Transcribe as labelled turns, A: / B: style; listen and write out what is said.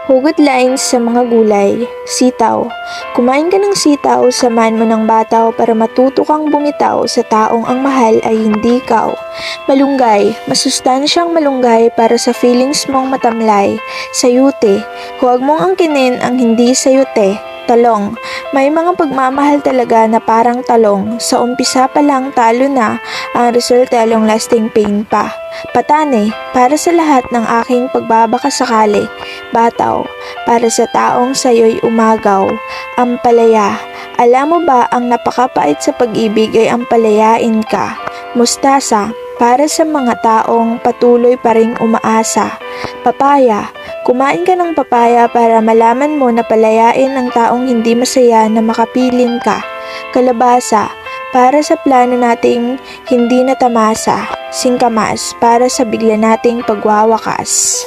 A: Hugot lines sa mga gulay. Sitaw. Kumain ka ng sitaw, samahan mo ng bataw para matuto kang bumitaw sa taong ang mahal ay hindi ikaw. Malunggay. Masustansyang malunggay para sa feelings mong matamlay. Sayute. Huwag mong angkinin ang hindi sayute. Talong. May mga pagmamahal talaga na parang talong. Sa umpisa pa lang talo na, ang resulta long lasting pain pa. Patane, para sa lahat ng aking pagbabakasakali. Bataw, para sa taong sayo'y umagaw. Ampalaya, alam mo ba ang napakapait sa pag-ibig ay ampalayain ka. Mustasa, para sa mga taong patuloy pa ring umaasa. Papaya, kumain ka ng papaya para malaman mo na palayain ang taong hindi masaya na makapiling ka. Kalabasa, para sa plano nating hindi natamasa. Singkamas, para sa bigla nating pagwawakas.